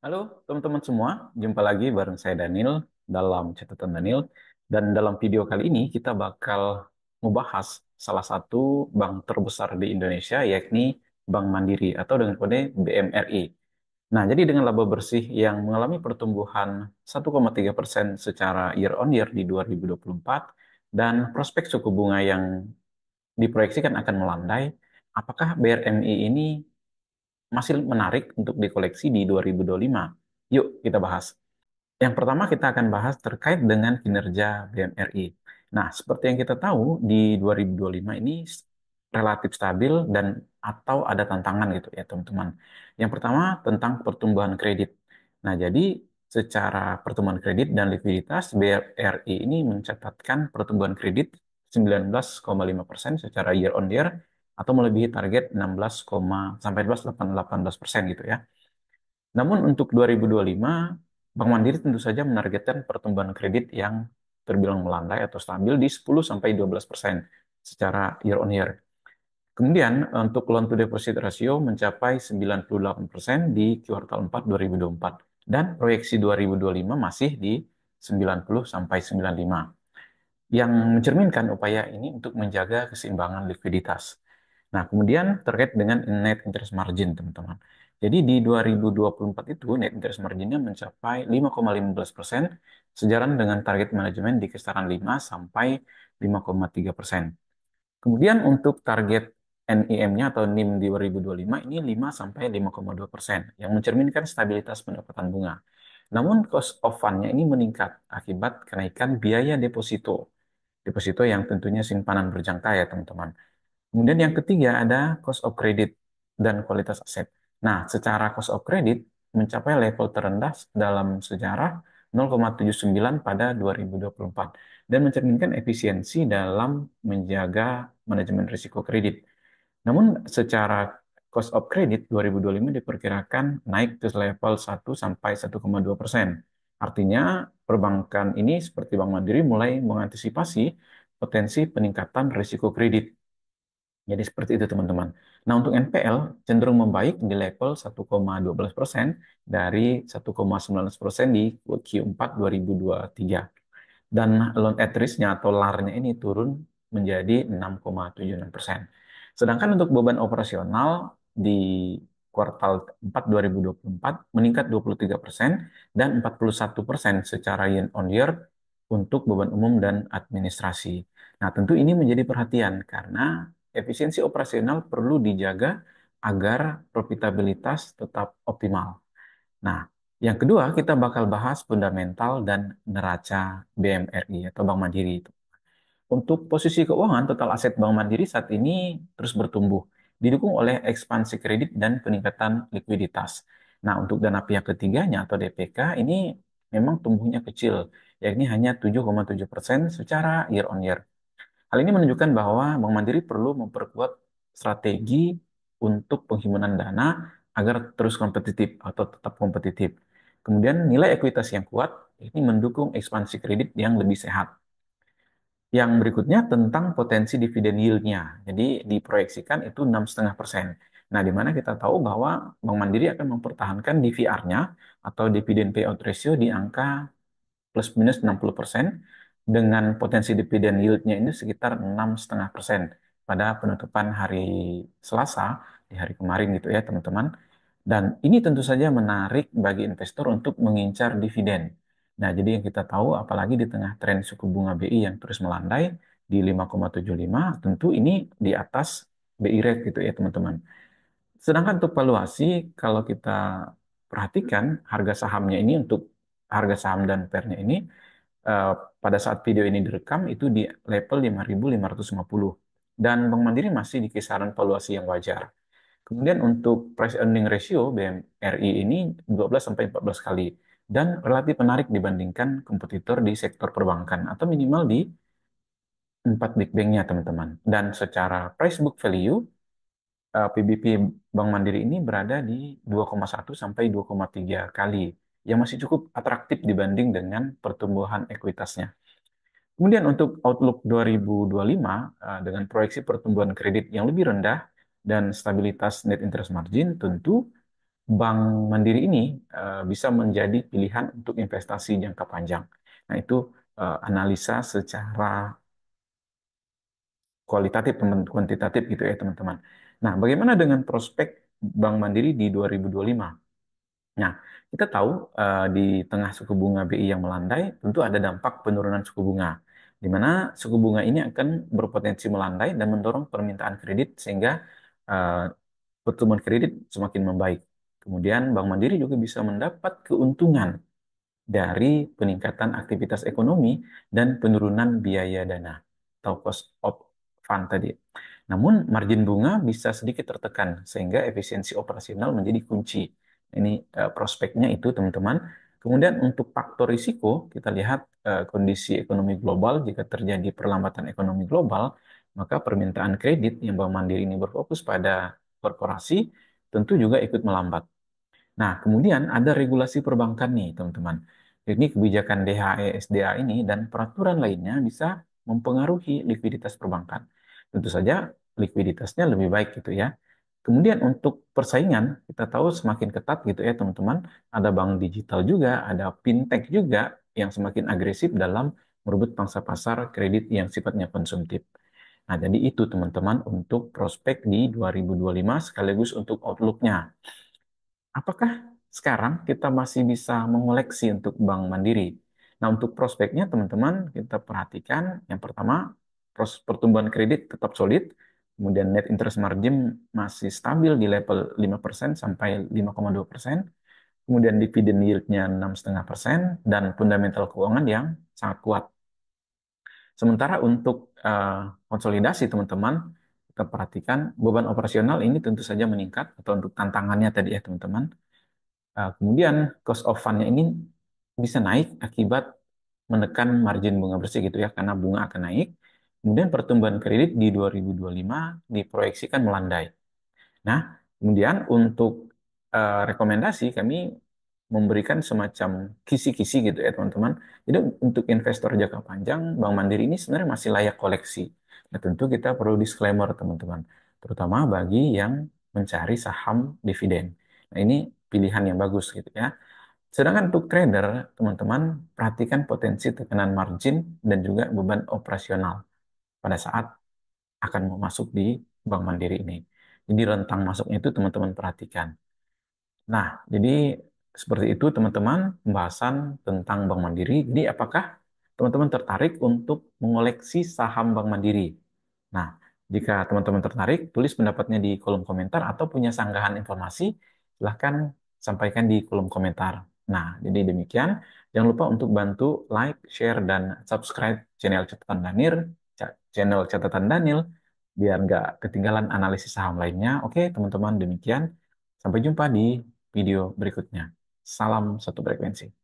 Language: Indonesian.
Halo teman-teman semua, jumpa lagi bareng saya Daniel dalam catatan Daniel. Dan dalam video kali ini kita bakal membahas salah satu bank terbesar di Indonesia, yakni Bank Mandiri atau dengan kode BMRI. Nah, jadi dengan laba bersih yang mengalami pertumbuhan 1,3% secara year on year di 2024 dan prospek suku bunga yang diproyeksikan akan melandai, apakah BRMI ini masih menarik untuk dikoleksi di 2025? Yuk kita bahas. Yang pertama kita akan bahas terkait dengan kinerja BMRI. Nah, seperti yang kita tahu di 2025 ini relatif stabil dan atau ada tantangan gitu ya teman-teman. Yang pertama tentang pertumbuhan kredit. Nah, jadi secara pertumbuhan kredit dan likuiditas BRI ini mencatatkan pertumbuhan kredit 19,5% secara year on year atau melebihi target 16, sampai 18% gitu ya. Namun untuk 2025, Bank Mandiri tentu saja menargetkan pertumbuhan kredit yang terbilang melandai atau stabil di 10 sampai 12% secara year on year. Kemudian untuk loan to deposit ratio mencapai 98% di kuartal 4 2024 dan proyeksi 2025 masih di 90 sampai 95 yang mencerminkan upaya ini untuk menjaga keseimbangan likuiditas. Nah, kemudian terkait dengan net interest margin, teman-teman. Jadi di 2024 itu net interest marginnya mencapai 5,15%, sejalan dengan target manajemen di kisaran 5 sampai 5,3%. Kemudian untuk target NIM-nya atau NIM di 2025 ini 5 sampai 5,2%, yang mencerminkan stabilitas pendapatan bunga. Namun cost of fund-nya ini meningkat akibat kenaikan biaya deposito. Deposito yang tentunya simpanan berjangka ya, teman-teman. Kemudian yang ketiga ada cost of credit dan kualitas aset. Nah, secara cost of credit mencapai level terendah dalam sejarah 0,79 pada 2024 dan mencerminkan efisiensi dalam menjaga manajemen risiko kredit. Namun secara cost of credit 2025 diperkirakan naik ke level 1 sampai 1,2%. Artinya perbankan ini seperti Bank Mandiri mulai mengantisipasi potensi peningkatan risiko kredit. Jadi seperti itu teman-teman. Nah untuk NPL cenderung membaik di level 1,12% dari 1,19% di Q4 2023. Dan loan at risk-nya atau LAR-nya ini turun menjadi 6,76%. Sedangkan untuk beban operasional di kuartal 4 2024 meningkat 23% dan 41% secara year on year untuk beban umum dan administrasi. Nah, tentu ini menjadi perhatian karena efisiensi operasional perlu dijaga agar profitabilitas tetap optimal. Nah, yang kedua kita bakal bahas fundamental dan neraca BMRI atau Bank Mandiri itu. Untuk posisi keuangan, total aset Bank Mandiri saat ini terus bertumbuh, didukung oleh ekspansi kredit dan peningkatan likuiditas. Nah, untuk dana pihak ketiganya atau DPK ini memang tumbuhnya kecil, yakni hanya 7,7% secara year on year. Hal ini menunjukkan bahwa Bank Mandiri perlu memperkuat strategi untuk penghimpunan dana agar terus kompetitif atau tetap kompetitif. Kemudian nilai ekuitas yang kuat ini mendukung ekspansi kredit yang lebih sehat. Yang berikutnya tentang potensi dividen yield-nya. Jadi diproyeksikan itu 6,5%. Nah, di mana kita tahu bahwa Bank Mandiri akan mempertahankan DVR-nya atau dividen payout ratio di angka plus minus 60% dengan potensi dividen yield-nya ini sekitar 6,5% pada penutupan hari Selasa di hari kemarin gitu ya teman-teman. Dan ini tentu saja menarik bagi investor untuk mengincar dividen. Nah, jadi yang kita tahu apalagi di tengah tren suku bunga BI yang terus melandai di 5,75, tentu ini di atas BI rate gitu ya teman-teman. Sedangkan untuk valuasi, kalau kita perhatikan harga sahamnya ini untuk harga saham dan pairnya ini eh, pada saat video ini direkam itu di level 5.550 dan Bank Mandiri masih di kisaran valuasi yang wajar. Kemudian untuk price earning ratio BMRI ini 12 sampai 14 kali dan relatif menarik dibandingkan kompetitor di sektor perbankan atau minimal di 4 big bank-nya teman-teman. Dan secara price book value PBP Bank Mandiri ini berada di 2,1 sampai 2,3 kali yang masih cukup atraktif dibanding dengan pertumbuhan ekuitasnya. Kemudian untuk outlook 2025 dengan proyeksi pertumbuhan kredit yang lebih rendah dan stabilitas net interest margin, tentu Bank Mandiri ini bisa menjadi pilihan untuk investasi jangka panjang. Nah, itu analisa secara kualitatif dan kuantitatif gitu ya teman-teman. Nah, bagaimana dengan prospek Bank Mandiri di 2025? Nah, kita tahu di tengah suku bunga BI yang melandai, tentu ada dampak penurunan suku bunga, di mana suku bunga ini akan berpotensi melandai dan mendorong permintaan kredit sehingga eh, pertumbuhan kredit semakin membaik. Kemudian Bank Mandiri juga bisa mendapat keuntungan dari peningkatan aktivitas ekonomi dan penurunan biaya dana atau cost of fund tadi. Namun margin bunga bisa sedikit tertekan sehingga efisiensi operasional menjadi kunci. Ini prospeknya itu teman-teman. Kemudian untuk faktor risiko kita lihat kondisi ekonomi global. Jika terjadi perlambatan ekonomi global, maka permintaan kredit yang Bank Mandiri ini berfokus pada korporasi tentu juga ikut melambat. Nah, kemudian ada regulasi perbankan nih, teman-teman. Ini kebijakan DHE SDA ini dan peraturan lainnya bisa mempengaruhi likuiditas perbankan. Tentu saja likuiditasnya lebih baik gitu ya. Kemudian untuk persaingan, kita tahu semakin ketat gitu ya, teman-teman. Ada bank digital juga, ada fintech juga yang semakin agresif dalam merebut pangsa pasar kredit yang sifatnya konsumtif. Nah, jadi itu teman-teman untuk prospek di 2025 sekaligus untuk outlook-nya. Apakah sekarang kita masih bisa mengoleksi untuk Bank Mandiri? Nah, untuk prospeknya teman-teman kita perhatikan yang pertama pertumbuhan kredit tetap solid, kemudian net interest margin masih stabil di level 5% sampai 5,2%, kemudian dividen yield-nya 6,5% dan fundamental keuangan yang sangat kuat. Sementara untuk konsolidasi teman-teman kita perhatikan beban operasional ini tentu saja meningkat atau untuk tantangannya tadi ya teman-teman. Kemudian cost of fund-nya ini bisa naik akibat menekan margin bunga bersih gitu ya, karena bunga akan naik. Kemudian pertumbuhan kredit di 2025 diproyeksikan melandai. Nah, kemudian untuk rekomendasi kami memberikan semacam kisi-kisi gitu ya teman-teman. Jadi untuk investor jangka panjang, Bank Mandiri ini sebenarnya masih layak koleksi. Nah, tentu kita perlu disclaimer teman-teman, terutama bagi yang mencari saham dividen. Nah, ini pilihan yang bagus gitu ya. Sedangkan untuk trader, teman-teman perhatikan potensi tekanan margin dan juga beban operasional pada saat akan mau masuk di Bank Mandiri ini. Jadi rentang masuknya itu teman-teman perhatikan. Nah, jadi seperti itu teman-teman pembahasan tentang Bank Mandiri. Jadi apakah teman-teman tertarik untuk mengoleksi saham Bank Mandiri? Nah, jika teman-teman tertarik, tulis pendapatnya di kolom komentar atau punya sanggahan informasi, silahkan sampaikan di kolom komentar. Nah, jadi demikian. Jangan lupa untuk bantu like, share, dan subscribe channel catatan Daniel, biar nggak ketinggalan analisis saham lainnya. Oke, teman-teman, demikian. Sampai jumpa di video berikutnya. Salam satu frekuensi.